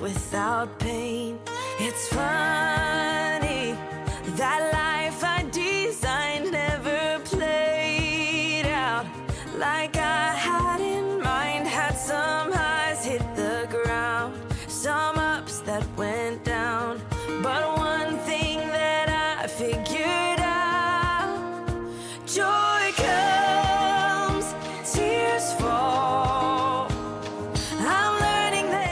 without pain. It's funny that life I designed never played out like I had in mind. Had some highs hit the ground, some ups that went down, but one thing that I figured out: joy comes, tears fall. I'm learning that.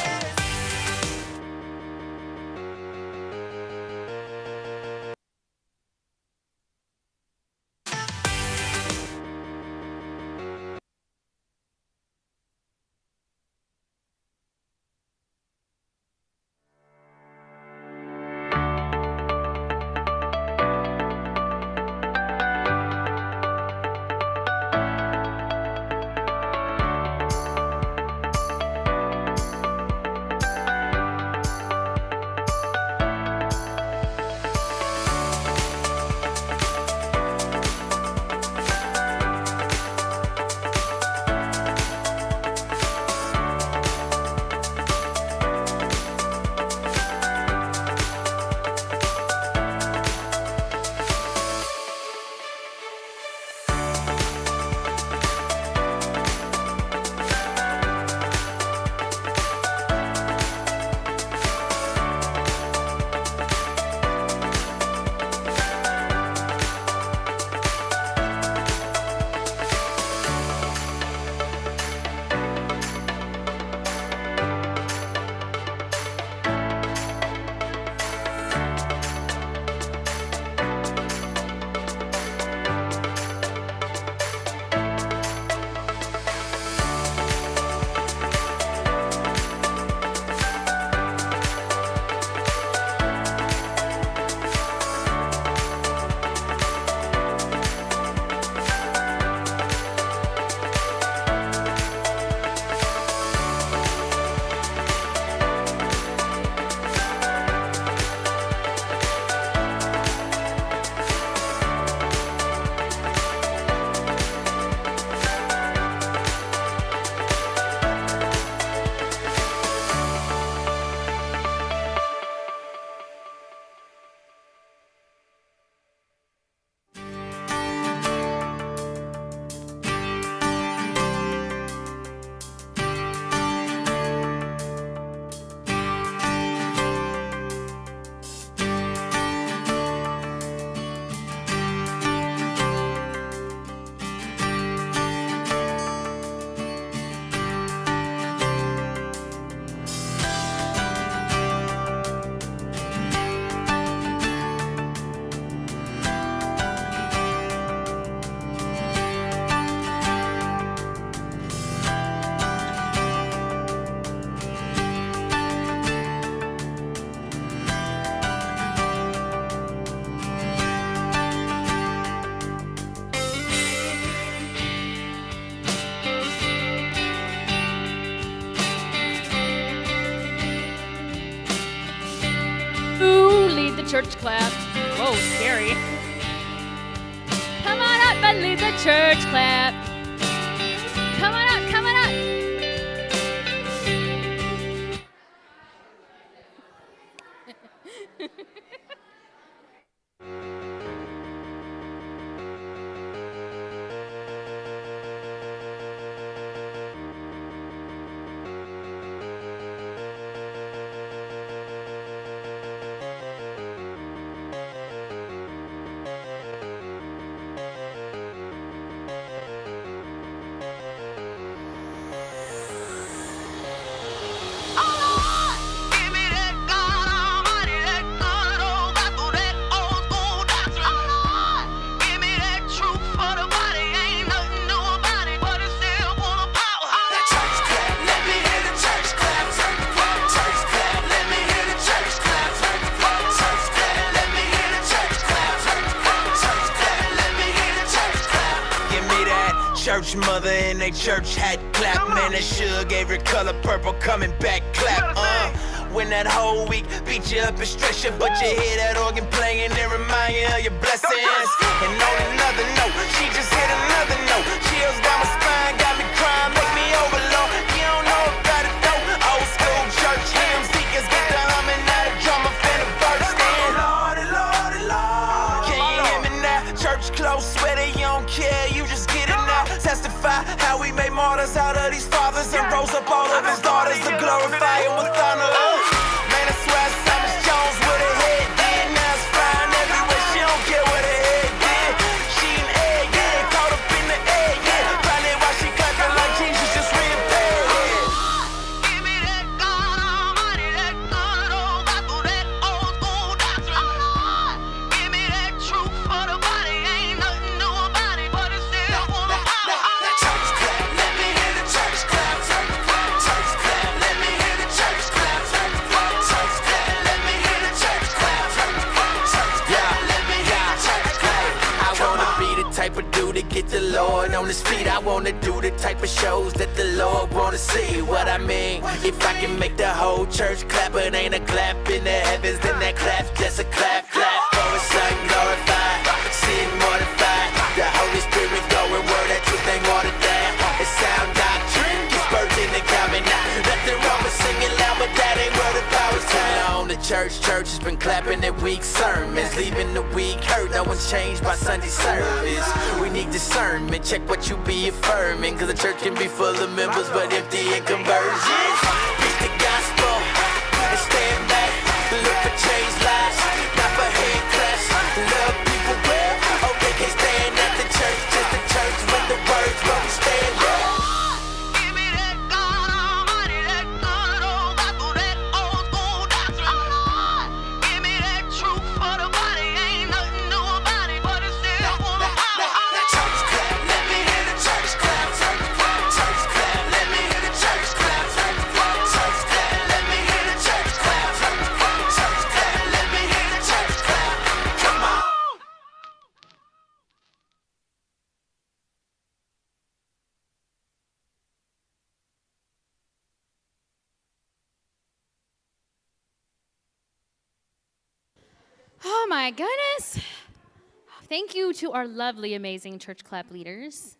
Church clap. Whoa, scary. Come on up and lead the church clap. Come on up, come on up. Church mother in they church hat clap. Man, that sugar every color purple coming back clap. When that whole week beat you up and stress you, but you hear that organ playing and remind you of your blessings. And on another note, she just hit another note. Chills down my spine, got me crying, make me overload. You don't know about it though. Old school church hymns, deacons get the Lord on his feet. I wanna do the type of shows that the Lord wanna see. What I mean, if I can make the whole church clap, it ain't a clap in the heavens, then that clap's just a clap, clap. For his son glorified, sin mortified. The Holy Spirit going word, that truth ain't watered down. It's sound doctrine, gets birthed in the common now. Nothing wrong with singing loud, but that ain't where the power's on. The church has been clapping at weak sermons, leaving the weak hurt. No one's changed by Sunday service. We need discernment, check what you be affirming, cause the church can be full of members but empty in conversions. Preach the gospel and stand back, look for changed lives, not for head claps. Love people well, oh they can't stand at the church, just the church with the words where we stand up. Give me that God Almighty, that good old gospel, that old school doctrine. Give me that truth for the body, ain't nothing new about it, but it's still full of power. Church clap, let me hear the church clap. Church clap, church clap, let me hear the church clap. Church clap, church clap, let me hear the church clap. Church clap, church clap, let me hear the church clap. Come on. Oh my goodness. Thank you to our lovely, amazing church clap leaders.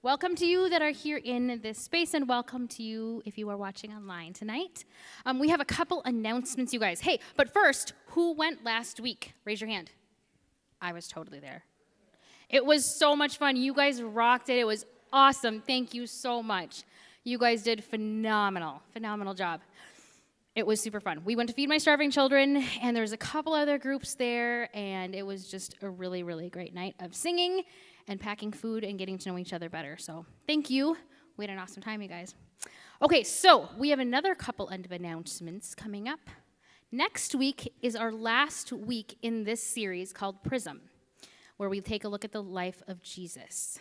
Welcome to you that are here in this space, and welcome to you if you are watching online tonight. We have a couple announcements, you guys. Hey, but first, who went last week? Raise your hand. I was totally there. It was so much fun. You guys rocked it. It was awesome. Thank you so much. You guys did phenomenal job. It was super fun. We went to Feed My Starving Children, and there's a couple other groups there, and it was just a really, really great night of singing and packing food and getting to know each other better. So thank you. We had an awesome time, you guys. Okay, so we have another couple of announcements coming up. Next week is our last week in this series called Prism, where we take a look at the life of Jesus.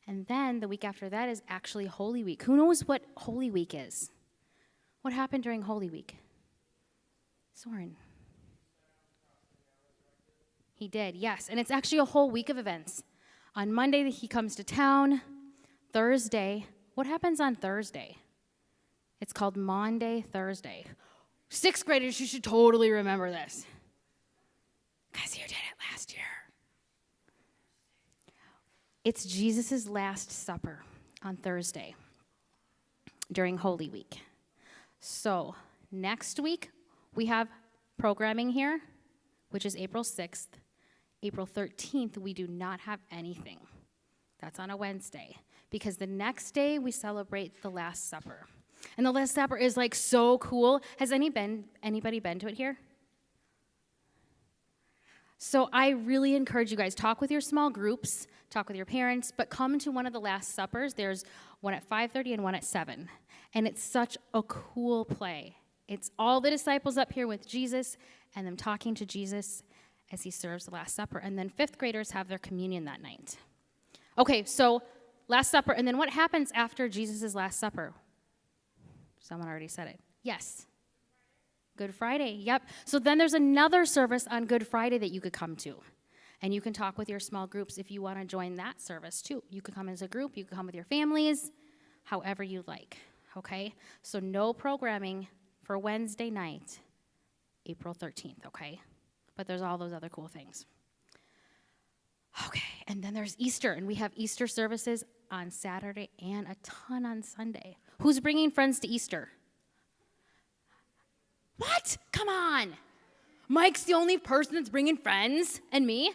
And then the week after that is actually Holy Week. Who knows what Holy Week is? What happened during Holy Week? Soren. He did, yes. And it's actually a whole week of events. On Monday, he comes to town. Thursday, what happens on Thursday? It's called Maundy Thursday. 6th graders, you should totally remember this, because you did it last year. It's Jesus' Last Supper on Thursday during Holy Week. So next week, we have programming here, which is April 6th. April 13th, we do not have anything. That's on a Wednesday, because the next day we celebrate the Last Supper. And the Last Supper is like so cool. Has anybody been to it here? So I really encourage you guys, talk with your small groups, talk with your parents, but come to one of the Last Suppers. There's one at 5:30 and one at 7. And it's such a cool play. It's all the disciples up here with Jesus and them talking to Jesus as he serves the Last Supper. And then 5th graders have their communion that night. Okay, so Last Supper. And then what happens after Jesus' Last Supper? Someone already said it. Yes. Good Friday, yep. So then there's another service on Good Friday that you could come to. And you can talk with your small groups if you want to join that service too. You could come as a group, you could come with your families, however you like, okay? So no programming for Wednesday night, April 13th, okay? But there's all those other cool things. Okay, and then there's Easter, and we have Easter services on Saturday and a ton on Sunday. Who's bringing friends to Easter? What? Come on. Mike's the only person that's bringing friends, and me?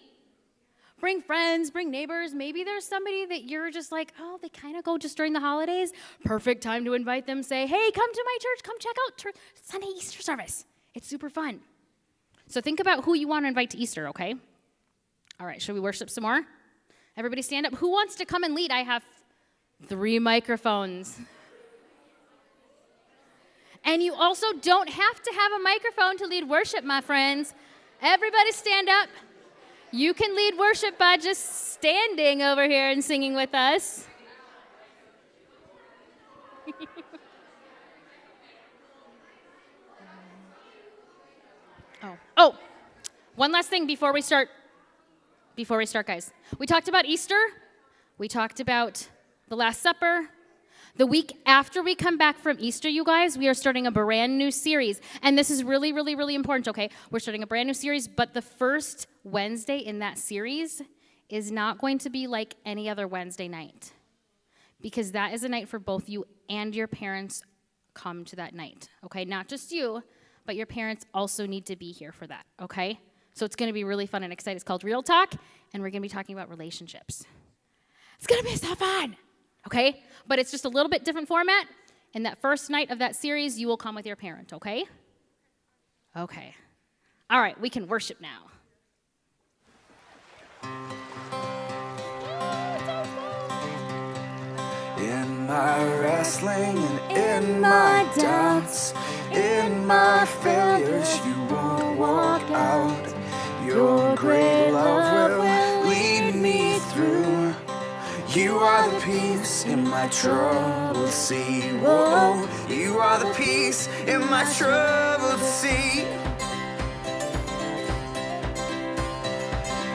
Bring friends, bring neighbors. Maybe there's somebody that you're just like, oh, they kind of go just during the holidays. Perfect time to invite them. Say, hey, come to my church. Come check out Sunday Easter service. It's super fun. So think about who you want to invite to Easter, okay? All right, should we worship some more? Everybody stand up. Who wants to come and lead? I have 3 microphones. And you also don't have to have a microphone to lead worship, my friends. Everybody stand up. You can lead worship by just standing over here and singing with us. Oh, one last thing before we start, guys. We talked about Easter. We talked about the Last Supper. The week after we come back from Easter, you guys, we are starting a brand new series. And this is really, really, really important, okay? We're starting a brand new series, but the first Wednesday in that series is not going to be like any other Wednesday night, because that is a night for both you and your parents come to that night, okay? Not just you, but your parents also need to be here for that, okay? So it's going to be really fun and exciting. It's called Real Talk, and we're going to be talking about relationships. It's going to be so fun, okay? But it's just a little bit different format. And that first night of that series, you will come with your parent, okay? Okay. All right, we can worship now. In my wrestling and in my doubts, in my failures, you won't walk out. Your great love will lead me through. You are the peace in my troubled sea. Whoa, you are the peace in my troubled sea.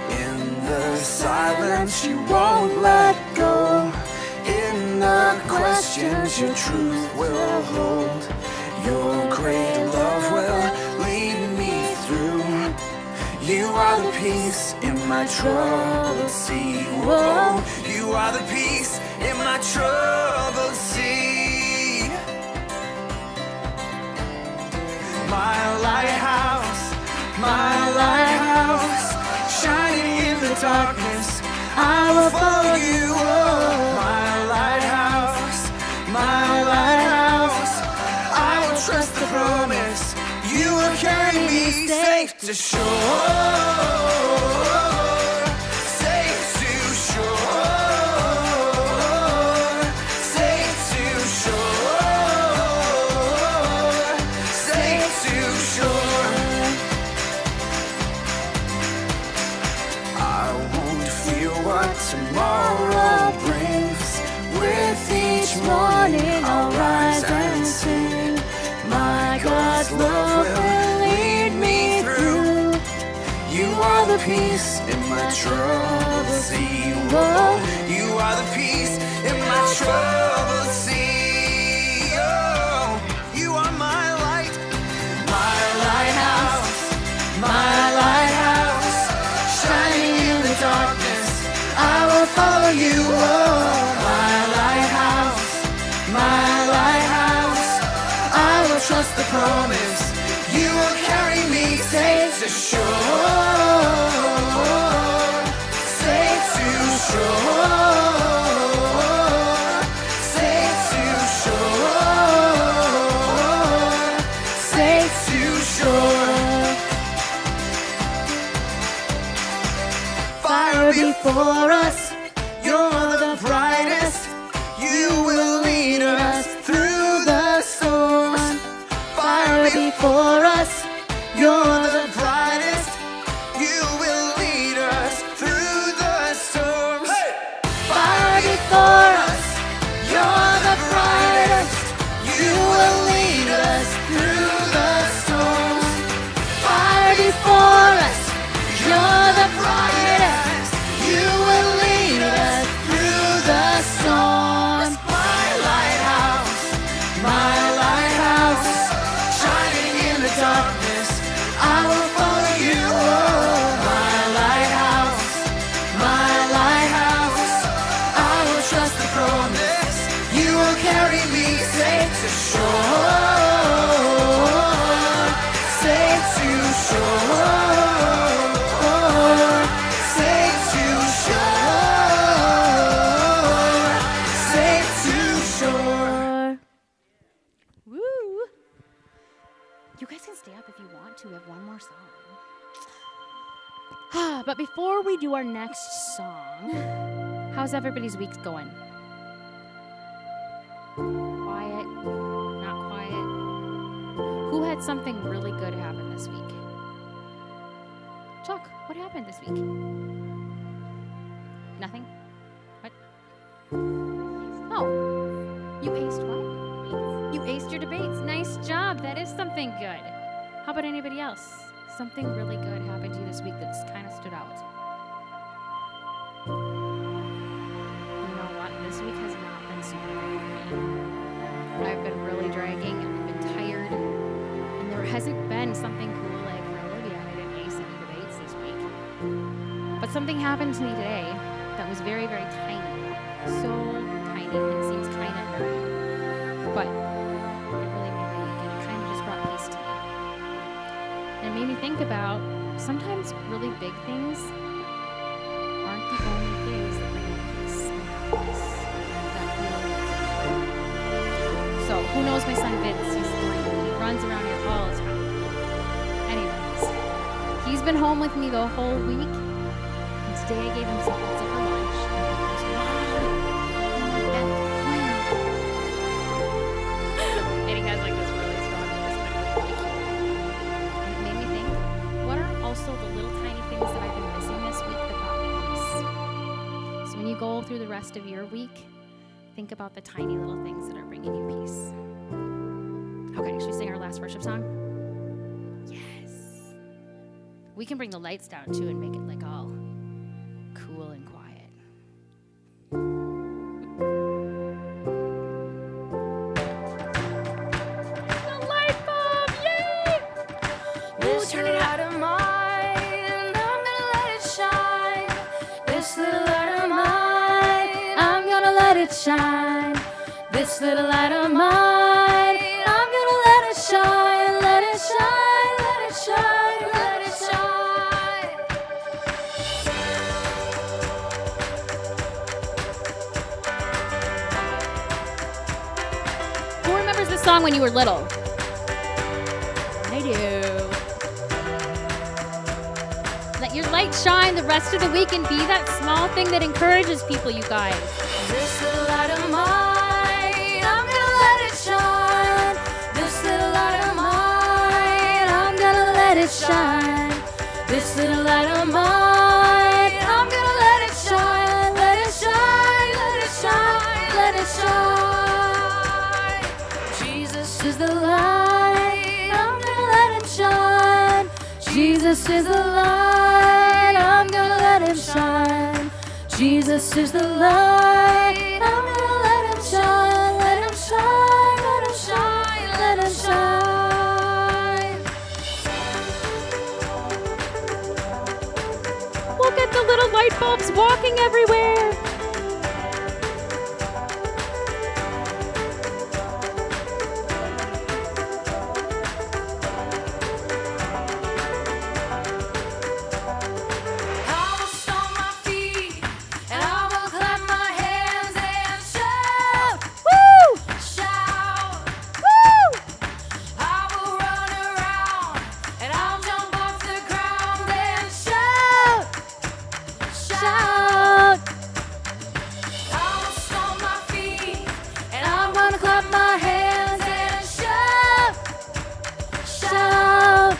In the silence, you won't let go. In the questions, your truth will hold. Your great love will lead me through. You are the peace in my troubled sea. Whoa, you are the peace in my troubled sea. My lighthouse, shining in the darkness, I will follow you. Oh, my lighthouse, I will trust the promise. You will carry me safe to shore, safe to shore, safe to shore, safe to shore. I won't fear what tomorrow brings. With each morning I'll rise and sing. My God's love will lead me through. You are the peace in my troubled sea. Whoa, you are the peace in my troubled sea. Oh, you are my light, my lighthouse, shining in the darkness. I will follow you. Oh, my lighthouse, I will trust the promise. You will carry me safe to shore, safe to shore, safe to shore, safe to shore. Fire before us, you're the brightest. You will lead us through the storms. Fire before us, you're the brightest. You will lead us through the storms. Fire before us, you're the brightest. You will lead us through the storms. Fire before us, you're the brightest. You will lead us through the storms. My lighthouse, shining in the darkness, I will follow you. Oh, my lighthouse, I will trust the promise. You will carry me safe to shore, safe to shore, safe to shore, safe to shore. Woo! You guys can stay up if you want to. We have one more song. But before we do our next song, how's everybody's week going? Quiet? Not quiet? Who had something really good happen this week? Chuck, what happened this week? Nothing? What? Oh, you aced what? You aced your debates. Nice job. That is something good. How about anybody else? Something really good happened to you this week that's kind of stood out. week has not been super good for me. I've been really dragging, I've been tired, and there hasn't been something cool like for Olivia. I did ACD debates this week. But something happened to me today that was very, very tiny. So tiny, and seems kind of nerdy. But it really made my week, and it kind of just brought peace to me. And it made me think about sometimes really big things aren't the only things that bring you peace and happiness. That feeling. So, who knows my son Vince? He's 3. He runs around here all the time. Anyways, he's been home with me the whole week. And today I gave him some pizza for lunch. And he goes, Mom, I'm my best friend. And he has like this really strong voice, and it made me think, what are also the little tiny things that I've been missing this week that brought me peace? So when you go through the rest of your week, think about the tiny little things that are bringing you peace. Okay, should we sing our last worship song? Yes. We can bring the lights down too and make it like all cool and quiet. The light bulb, yay! This little light of mine, I'm gonna let it shine. This little light of mine, I'm gonna let it shine. This little light of mine, I'm gonna let it shine. Let it shine, let it shine, let it shine. Who remembers this song when you were little? I do. Let your light shine the rest of the week and be that small thing that encourages people, you guys. This little light of mine, I'm gonna let it shine. This little light of mine, I'm gonna let it shine. This little light of mine, I'm gonna let it shine. Let it shine, let it shine, let it shine. Jesus is the light, I'm gonna let him shine. Jesus is the light, I'm gonna let him shine. Jesus is the light, I'm gonna let him shine. Let him shine, let him shine, let him shine. Look at the little light bulbs walking everywhere. I will stomp my feet and I will clap my hands and shout, Woo! shout. Woo! I will run around and I'll jump off the ground and shout, shout. I will stomp my feet and I'm gonna clap my hands and shout, shout.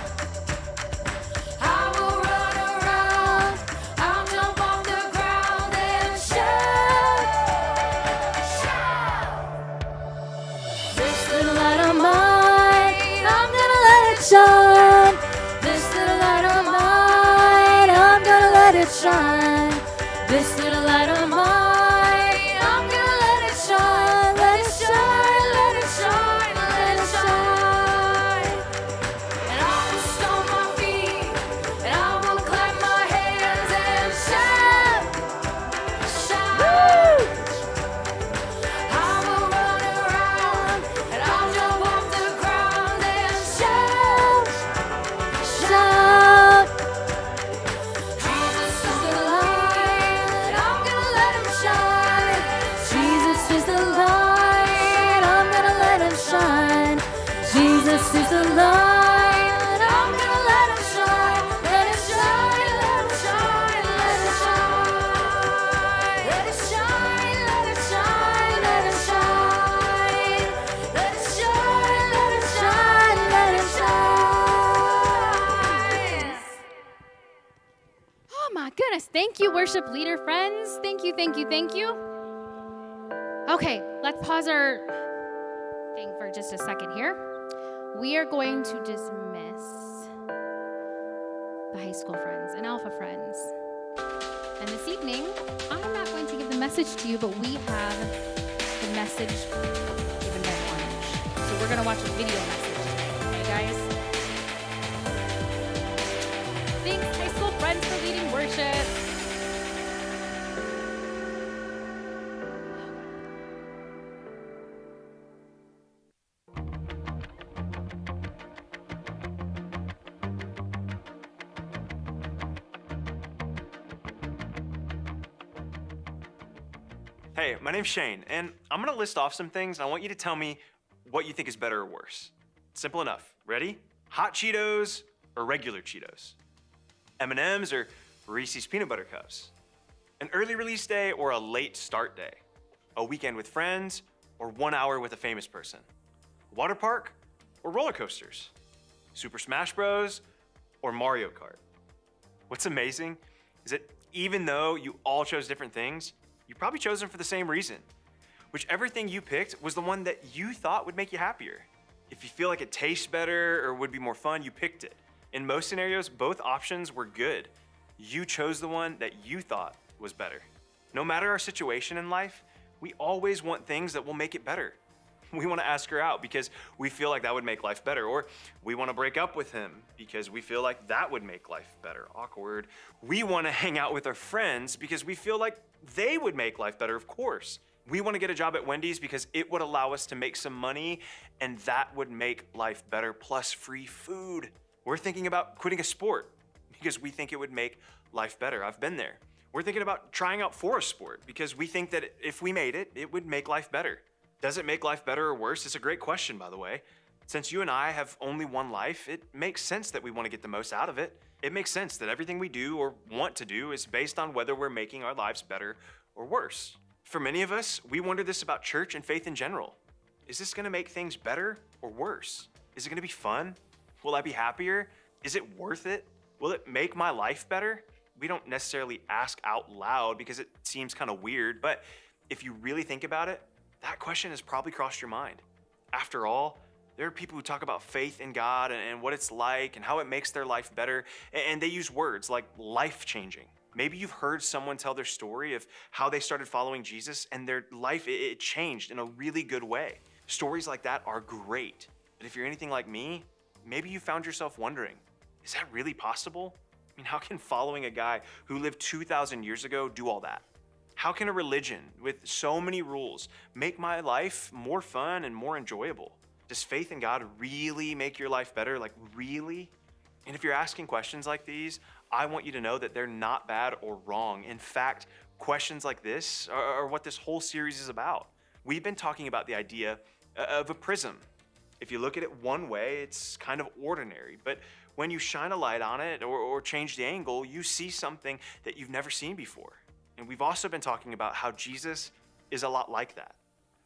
I will run around, I'll jump off the ground and shout, shout. This little light of mine, I'm gonna let it shine. This little light of mine, I'm gonna let it shine. This little light of mine, I'm gonna let it shine. Let it shine, let it shine, let it shine. And I will stomp my feet, and I will clap my hands and shout, shout. I will run around, and I'll jump off the ground and shout, shout. Jesus is the light, I'm gonna let him shine. Jesus is the light, I'm gonna let him shine. Jesus is the light, I'm gonna let him shine. Let it shine, let it shine, let it shine. Let it shine, let it shine, let it shine. Let it shine, let it shine, let it shine. Oh my goodness. Thank you, worship leader friends. Thank you, thank you, thank you. Okay, let's pause our thing for just a second here. We are going to dismiss the high school friends and alpha friends. And this evening, I'm not going to give the message to you, but we have the message given by Orange. So we're going to watch a video message today. Okay, guys? Thanks, high school friends, for leading worship. Hey, my name's Shane, and I'm gonna list off some things, and I want you to tell me what you think is better or worse. Simple enough. Ready? Hot Cheetos or regular Cheetos? M&M's or Reese's Peanut Butter Cups? An early release day or a late start day? A weekend with friends or 1 hour with a famous person? A water park or roller coasters? Super Smash Bros. Or Mario Kart? What's amazing is that even though you all chose different things, you probably chose them for the same reason. Whichever thing you picked was the one that you thought would make you happier. If you feel like it tastes better or would be more fun, you picked it. In most scenarios, both options were good. You chose the one that you thought was better. No matter our situation in life, we always want things that will make it better. We want to ask her out because we feel like that would make life better, or we want to break up with him because we feel like that would make life better. Awkward. We want to hang out with our friends because we feel like they would make life better, of course. We want to get a job at Wendy's because it would allow us to make some money and that would make life better, plus free food. We're thinking about quitting a sport because we think it would make life better. I've been there. We're thinking about trying out for a sport because we think that if we made it, it would make life better. Does it make life better or worse? It's a great question, by the way. Since you and I have only one life, it makes sense that we want to get the most out of it. It makes sense that everything we do or want to do is based on whether we're making our lives better or worse. For many of us, we wonder this about church and faith in general. Is this going to make things better or worse? Is it going to be fun? Will I be happier? Is it worth it? Will it make my life better? We don't necessarily ask out loud because it seems kind of weird, but if you really think about it, that question has probably crossed your mind. After all, there are people who talk about faith in God and what it's like and how it makes their life better, and they use words like life-changing. Maybe you've heard someone tell their story of how they started following Jesus and their life, it changed in a really good way. Stories like that are great, but if you're anything like me, maybe you found yourself wondering, is that really possible? I mean, how can following a guy who lived 2,000 years ago do all that? How can a religion with so many rules make my life more fun and more enjoyable? Does faith in God really make your life better? Like, really? And if you're asking questions like these, I want you to know that they're not bad or wrong. In fact, questions like this are what this whole series is about. We've been talking about the idea of a prism. If you look at it one way, it's kind of ordinary, but when you shine a light on it or change the angle, you see something that you've never seen before. And we've also been talking about how Jesus is a lot like that.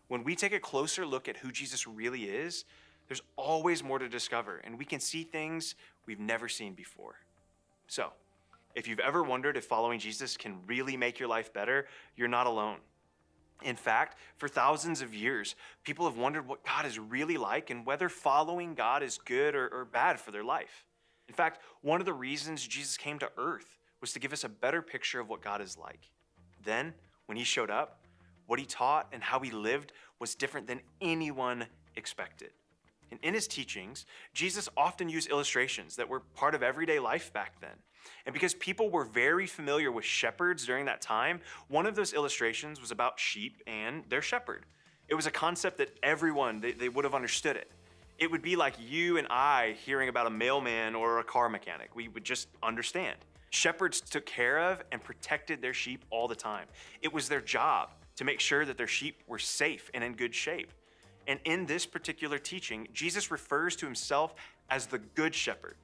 When we take a closer look at who Jesus really is, there's always more to discover, and we can see things we've never seen before. So, if you've ever wondered if following Jesus can really make your life better, you're not alone. In fact, for thousands of years, people have wondered what God is really like and whether following God is good or bad for their life. In fact, one of the reasons Jesus came to earth was to give us a better picture of what God is like. Then, when he showed up, what he taught and how he lived was different than anyone expected. And in his teachings, Jesus often used illustrations that were part of everyday life back then. And because people were very familiar with shepherds during that time, one of those illustrations was about sheep and their shepherd. It was a concept that everyone, they would have understood it. It would be like you and I hearing about a mailman or a car mechanic. We would just understand. Shepherds took care of and protected their sheep all the time. It was their job to make sure that their sheep were safe and in good shape. And in this particular teaching, Jesus refers to himself as the good shepherd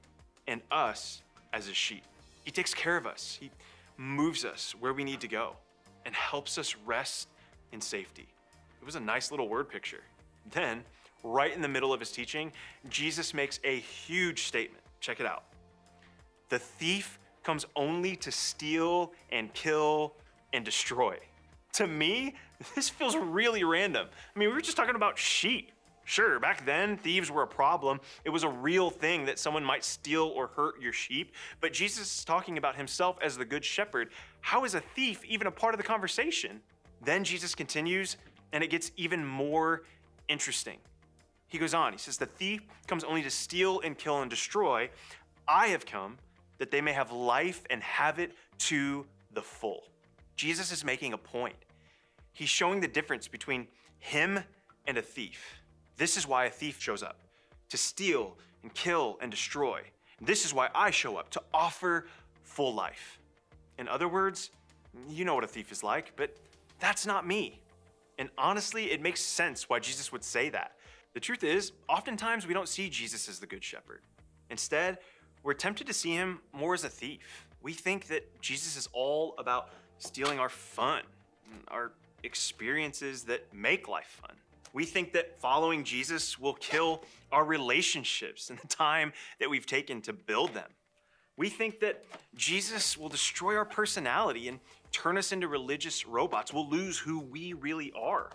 and us as his sheep. He takes care of us. He moves us where we need to go and helps us rest in safety. It was a nice little word picture. Then, right in the middle of his teaching, Jesus makes a huge statement. Check it out. The thief comes only to steal and kill and destroy. To me, this feels really random. I mean, we were just talking about sheep. Sure, back then, thieves were a problem. It was a real thing that someone might steal or hurt your sheep. But Jesus is talking about himself as the good shepherd. How is a thief even a part of the conversation? Then Jesus continues, and it gets even more interesting. He goes on, he says, the thief comes only to steal and kill and destroy. I have come that they may have life and have it to the full. Jesus is making a point. He's showing the difference between him and a thief. This is why a thief shows up, to steal and kill and destroy. This is why I show up, to offer full life. In other words, you know what a thief is like, but that's not me. And honestly, it makes sense why Jesus would say that. The truth is, oftentimes we don't see Jesus as the good shepherd. Instead, we're tempted to see him more as a thief. We think that Jesus is all about stealing our fun, our experiences that make life fun. We think that following Jesus will kill our relationships and the time that we've taken to build them. We think that Jesus will destroy our personality and turn us into religious robots. We'll lose who we really are.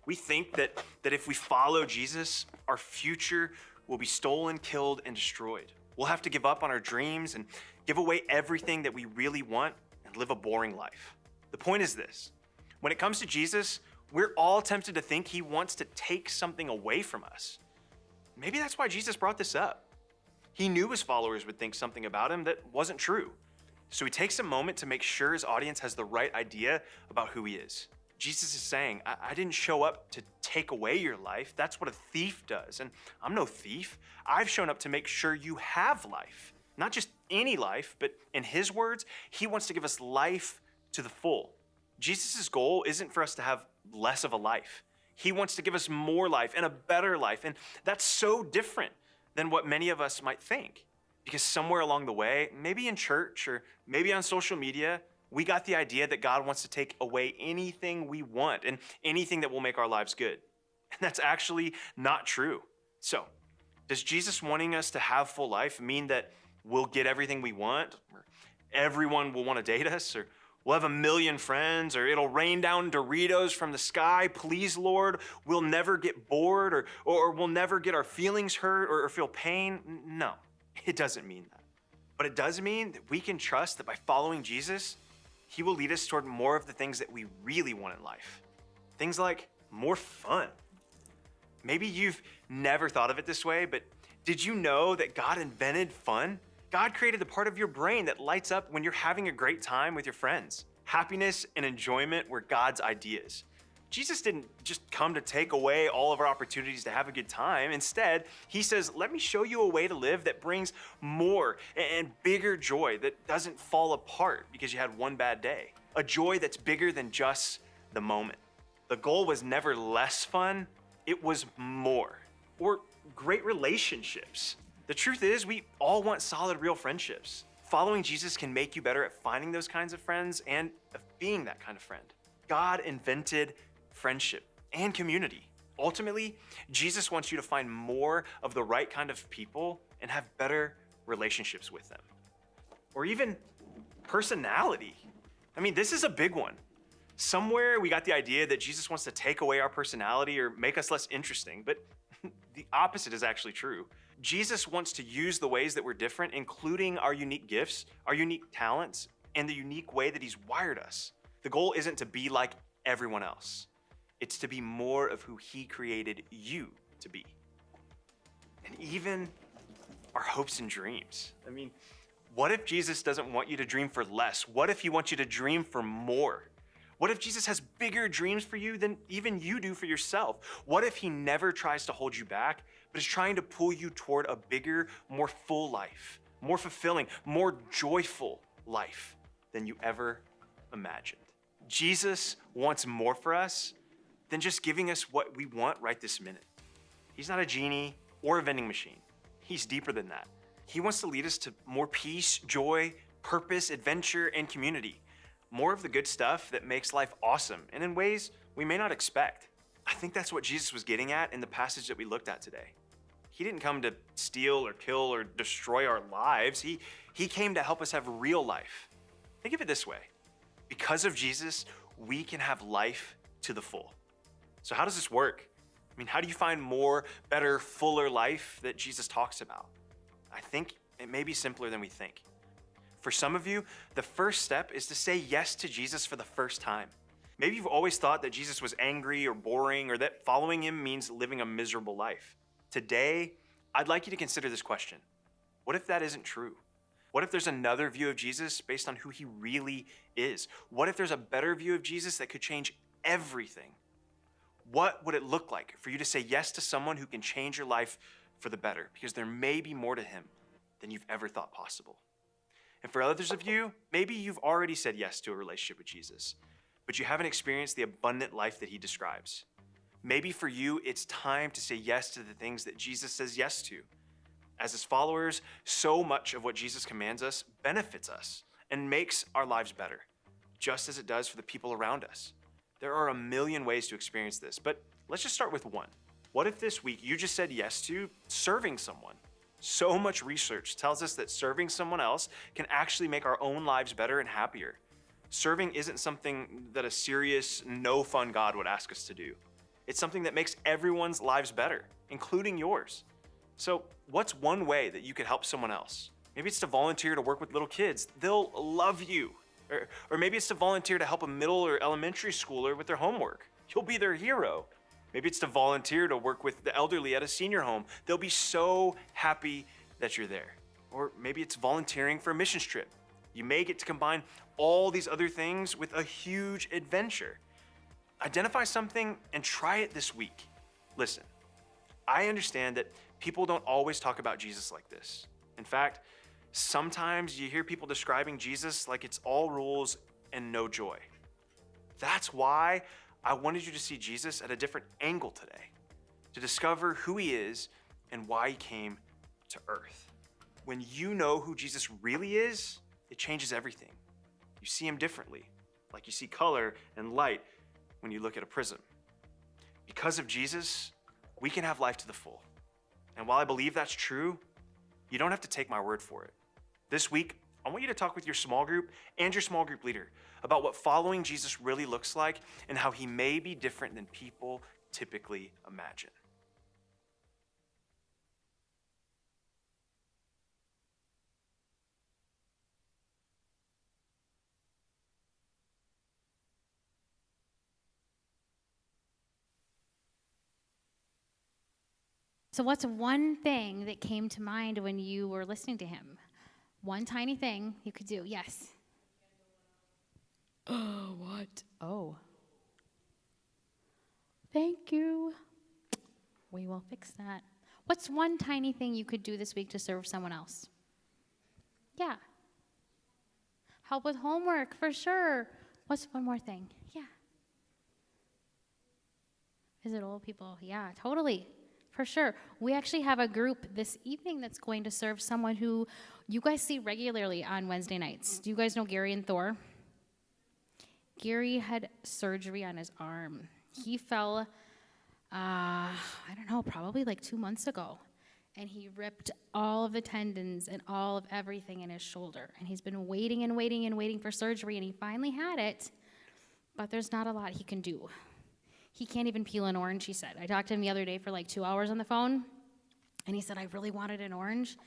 We think that if we follow Jesus, our future will be stolen, killed, and destroyed. We'll have to give up on our dreams and give away everything that we really want and live a boring life. The point is this: when it comes to Jesus, we're all tempted to think he wants to take something away from us. Maybe that's why Jesus brought this up. He knew his followers would think something about him that wasn't true. So he takes a moment to make sure his audience has the right idea about who he is. Jesus is saying, I didn't show up to take away your life. That's what a thief does. And I'm no thief. I've shown up to make sure you have life. Not just any life, but in his words, he wants to give us life to the full. Jesus' goal isn't for us to have less of a life. He wants to give us more life and a better life. And that's so different than what many of us might think. Because somewhere along the way, maybe in church or maybe on social media, we got the idea that God wants to take away anything we want and anything that will make our lives good. And that's actually not true. So, does Jesus wanting us to have full life mean that we'll get everything we want? Or everyone will want to date us? Or we'll have 1 million friends? Or it'll rain down Doritos from the sky? Please, Lord, we'll never get bored? Or we'll never get our feelings hurt or feel pain? No, it doesn't mean that. But it does mean that we can trust that by following Jesus, he will lead us toward more of the things that we really want in life. Things like more fun. Maybe you've never thought of it this way, but did you know that God invented fun? God created the part of your brain that lights up when you're having a great time with your friends. Happiness and enjoyment were God's ideas. Jesus didn't just come to take away all of our opportunities to have a good time. Instead, he says, let me show you a way to live that brings more and bigger joy that doesn't fall apart because you had one bad day. A joy that's bigger than just the moment. The goal was never less fun, it was more. Or great relationships. The truth is, we all want solid, real friendships. Following Jesus can make you better at finding those kinds of friends and of being that kind of friend. God invented friendship and community. Ultimately, Jesus wants you to find more of the right kind of people and have better relationships with them. Or even personality. I mean, this is a big one. Somewhere we got the idea that Jesus wants to take away our personality or make us less interesting, but the opposite is actually true. Jesus wants to use the ways that we're different, including our unique gifts, our unique talents, and the unique way that he's wired us. The goal isn't to be like everyone else. It's to be more of who he created you to be. And even our hopes and dreams. I mean, what if Jesus doesn't want you to dream for less? What if he wants you to dream for more? What if Jesus has bigger dreams for you than even you do for yourself? What if he never tries to hold you back, but is trying to pull you toward a bigger, more full life, more fulfilling, more joyful life than you ever imagined? Jesus wants more for us than just giving us what we want right this minute. He's not a genie or a vending machine. He's deeper than that. He wants to lead us to more peace, joy, purpose, adventure, and community. More of the good stuff that makes life awesome and in ways we may not expect. I think that's what Jesus was getting at in the passage that we looked at today. He didn't come to steal or kill or destroy our lives. He came to help us have real life. Think of it this way. Because of Jesus, we can have life to the full. So how does this work? I mean, how do you find more, better, fuller life that Jesus talks about? I think it may be simpler than we think. For some of you, the first step is to say yes to Jesus for the first time. Maybe you've always thought that Jesus was angry or boring, or that following him means living a miserable life. Today, I'd like you to consider this question. What if that isn't true? What if there's another view of Jesus based on who he really is? What if there's a better view of Jesus that could change everything? What would it look like for you to say yes to someone who can change your life for the better? Because there may be more to him than you've ever thought possible. And for others of you, maybe you've already said yes to a relationship with Jesus, but you haven't experienced the abundant life that he describes. Maybe for you, it's time to say yes to the things that Jesus says yes to. As his followers, so much of what Jesus commands us benefits us and makes our lives better, just as it does for the people around us. There are a million ways to experience this, but let's just start with one. What if this week you just said yes to serving someone? So much research tells us that serving someone else can actually make our own lives better and happier. Serving isn't something that a serious, no-fun God would ask us to do. It's something that makes everyone's lives better, including yours. So what's one way that you could help someone else? Maybe it's to volunteer to work with little kids. They'll love you. Or maybe it's to volunteer to help a middle or elementary schooler with their homework. You'll be their hero. Maybe it's to volunteer to work with the elderly at a senior home. They'll be so happy that you're there. Or maybe it's volunteering for a missions trip. You may get to combine all these other things with a huge adventure. Identify something and try it this week. Listen, I understand that people don't always talk about Jesus like this. In fact, sometimes you hear people describing Jesus like it's all rules and no joy. That's why I wanted you to see Jesus at a different angle today, to discover who he is and why he came to earth. When you know who Jesus really is, it changes everything. You see him differently, like you see color and light when you look at a prism. Because of Jesus, we can have life to the full. And while I believe that's true, you don't have to take my word for it. This week, I want you to talk with your small group and your small group leader about what following Jesus really looks like and how he may be different than people typically imagine. So what's one thing that came to mind when you were listening to him? One tiny thing you could do. Yes. Oh, what? Oh. Thank you. We will fix that. What's one tiny thing you could do this week to serve someone else? Yeah. Help with homework, for sure. What's one more thing? Yeah. Visit old people. Yeah, totally. For sure. We actually have a group this evening that's going to serve someone who you guys see regularly on Wednesday nights. Do you guys know Gary and Thor? Gary had surgery on his arm. He fell, I don't know, probably like 2 months ago. And he ripped all of the tendons and all of everything in his shoulder. And he's been waiting and waiting and waiting for surgery, and he finally had it. But there's not a lot he can do. He can't even peel an orange, he said. I talked to him the other day for like 2 hours on the phone, and he said, I really wanted an orange.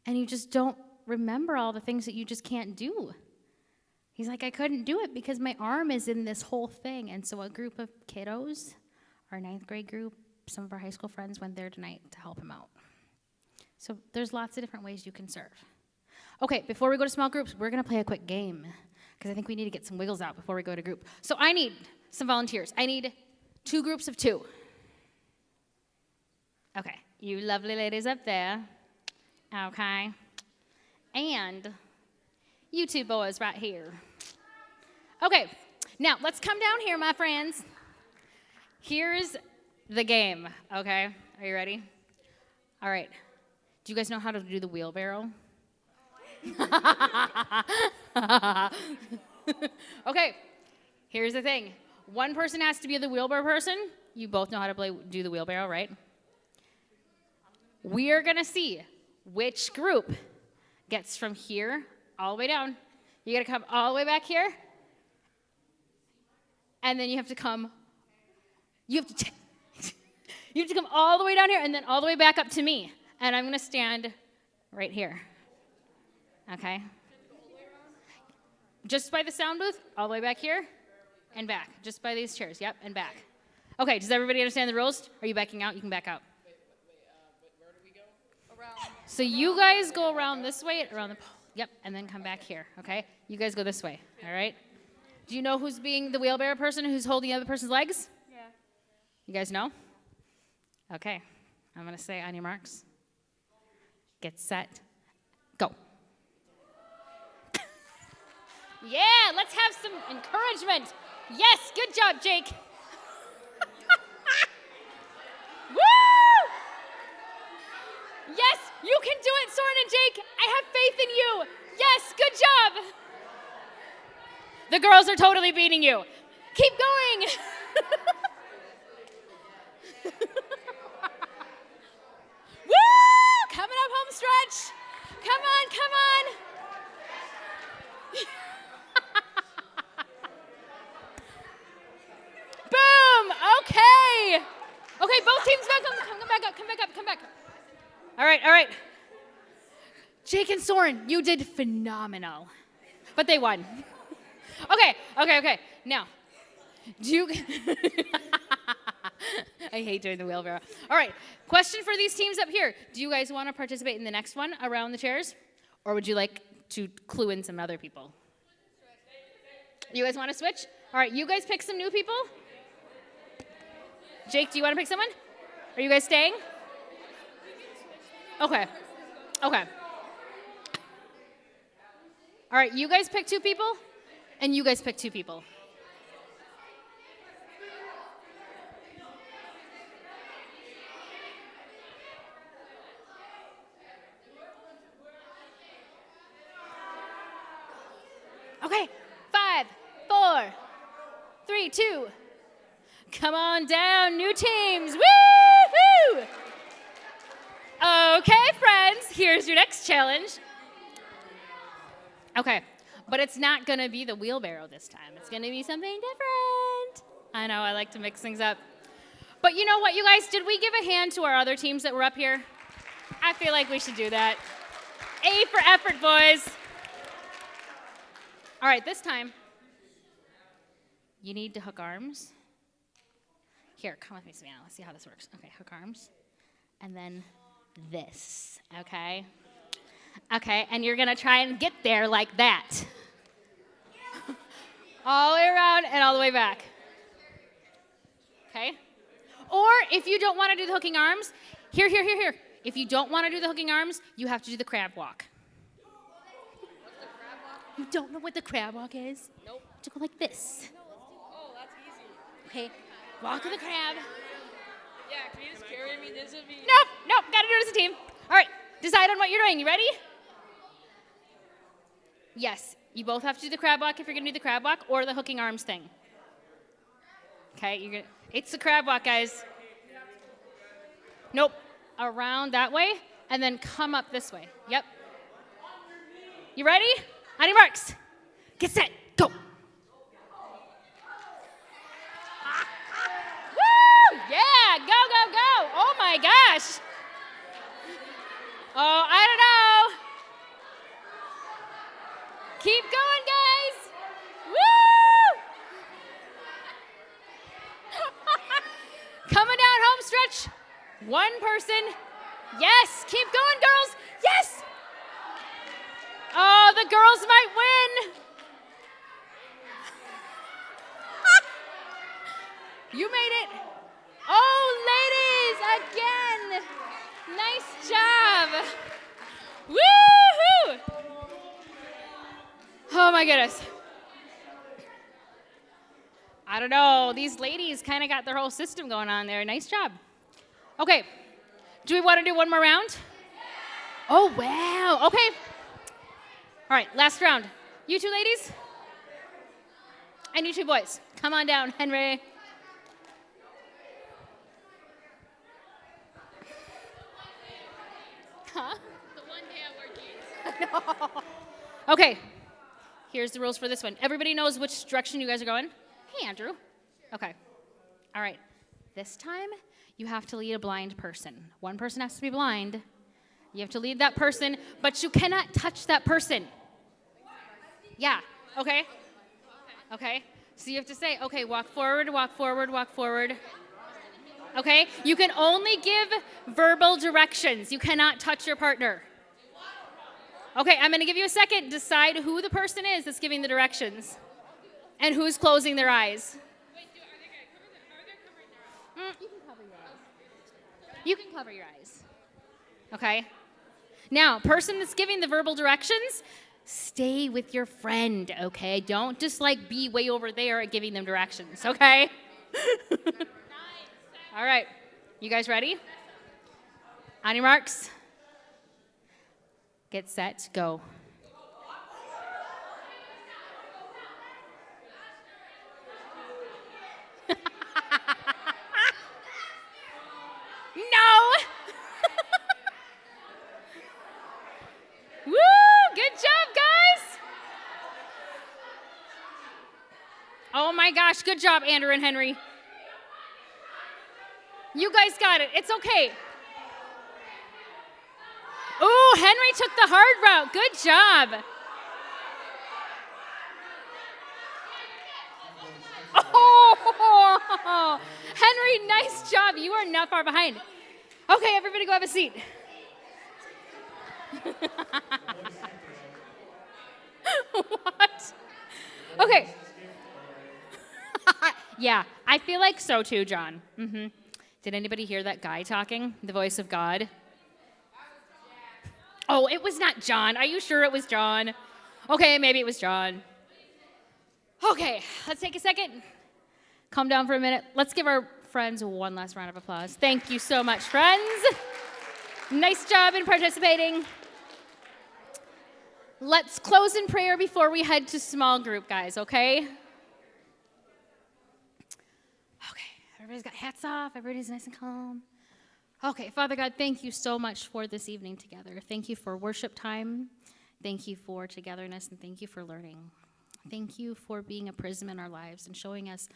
And you just don't remember all the things that you just can't do. He's like, I couldn't do it because my arm is in this whole thing. And so a group of kiddos, our 9th grade group, some of our high school friends went there tonight to help him out. So there's lots of different ways you can serve. Okay, before we go to small groups, we're going to play a quick game because I think we need to get some wiggles out before we go to group. So I need some volunteers. I need 2 groups of 2. Okay, you lovely ladies up there. Okay. And you 2 boys right here. Okay, now let's come down here, my friends. Here's the game, okay? Are you ready? All right. Do you guys know how to do the wheelbarrow? Okay, here's the thing. One person has to be the wheelbarrow person. You both know how to do the wheelbarrow, right? We are going to see which group gets from here all the way down. You got to come all the way back here. And then you have to come, you You have to come all the way down here and then all the way back up to me. And I'm going to stand right here. Okay? Just by the sound booth, all the way back here and back. Just by these chairs. Yep, and back. Okay, does everybody understand the rules? Are you backing out? You can back out. Where do we go? Around. So you guys go around this way, around the pole. Yep, and then come back here, okay? You guys go this way, all right? Do you know who's being the wheelbarrow person who's holding the other person's legs? Yeah. You guys know? Okay, I'm gonna say on your marks. Get set, go. Yeah, let's have some encouragement. Yes, good job, Jake. Woo! Yes, you can do it, Soren and Jake. I have faith in you. Yes, good job. The girls are totally beating you. Keep going. Woo! Coming up home stretch. Come on, come on. Boom. Okay. Okay, both teams back up. Come back up. Come back up. Come back up. All right, all right. Jake and Soren, you did phenomenal. But they won. Okay. Now, do you... I hate doing the wheelbarrow. All right, question for these teams up here. Do you guys want to participate in the next one around the chairs? Or would you like to clue in some other people? You guys want to switch? All right, you guys pick some new people. Jake, do you want to pick someone? Are you guys staying? Okay. All right, you guys pick 2 people, and you guys pick 2 people. Okay, 5, 4, 3, 2. Come on down, new teams. Woo-hoo! Okay, friends, here's your next challenge. Okay, but it's not gonna be the wheelbarrow this time. It's gonna be something different. I know, I like to mix things up. But you know what, you guys, did we give a hand to our other teams that were up here? I feel like we should do that. A for effort, boys. All right, this time, you need to hook arms. Here, come with me, Savannah. Let's see how this works. Okay, hook arms. And then this, okay? Okay, and you're gonna try and get there like that. All the way around and all the way back. Okay? Or if you don't wanna do the hooking arms, here. If you don't wanna do the hooking arms, you have to do the crab walk. What's the crab walk? You don't know what the crab walk is? Nope. To go like this. Oh, that's easy. Okay, walk of the crab. Yeah, can you just carry me? This would be... Nope, gotta do it as a team. All right, decide on what you're doing. You ready? Yes, you both have to do the crab walk if you're gonna do the crab walk or the hooking arms thing. Okay, it's the crab walk, guys. Nope, around that way and then come up this way. Yep. You ready? On your marks. Get set, go. Woo! Yeah, go. Oh my gosh. Oh, I don't know. Keep going, guys. Woo! Coming down home stretch. One person. Yes, keep going, girls. Yes. Oh, the girls might win. You made it. Oh, ladies, again. Nice job. Woo-hoo! Oh my goodness. I don't know. These ladies kind of got their whole system going on there. Nice job. Okay. Do we want to do one more round? Oh, wow. Okay. All right, last round. You 2 ladies? And you 2 boys. Come on down, Henry. Huh? The one day I'm working. Okay. Here's the rules for this one. Everybody knows which direction you guys are going? Hey, Andrew. Okay. All right. This time, you have to lead a blind person. One person has to be blind. You have to lead that person, but you cannot touch that person. Yeah, okay? Okay, so you have to say, okay, walk forward, walk forward, walk forward. Okay, you can only give verbal directions. You cannot touch your partner. Okay, I'm gonna give you a second. Decide who the person is that's giving the directions and who's closing their eyes. You can cover your eyes. You can cover your eyes. Okay? Now, person that's giving the verbal directions, stay with your friend, okay? Don't just like be way over there at giving them directions, okay? All right. You guys ready? On your marks. Get set, go. No! Woo! Good job, guys! Oh my gosh, good job, Andrew and Henry. You guys got it. It's okay. Ooh, Henry took the hard route. Good job. Oh, Henry, nice job. You are not far behind. Okay, everybody go have a seat. What? Okay. Yeah, I feel like so too, John. Mm-hmm. Did anybody hear that guy talking? The voice of God? Oh, it was not John. Are you sure it was John? Okay, maybe it was John. Okay, let's take a second. Calm down for a minute. Let's give our friends one last round of applause. Thank you so much, friends. Nice job in participating. Let's close in prayer before we head to small group, guys, okay? Everybody's got hats off. Everybody's nice and calm. Okay, Father God, thank you so much for this evening together. Thank you for worship time. Thank you for togetherness, and thank you for learning. Thank you for being a prism in our lives and showing us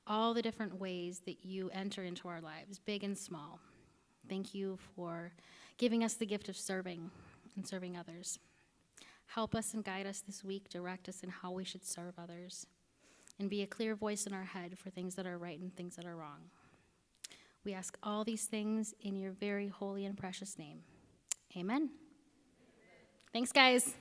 all the different ways that you enter into our lives, big and small. Thank you for giving us the gift of serving and serving others. Help us and guide us this week. Direct us in how we should serve others. And be a clear voice in our head for things that are right and things that are wrong. We ask all these things in your very holy and precious name. Amen. Thanks, guys.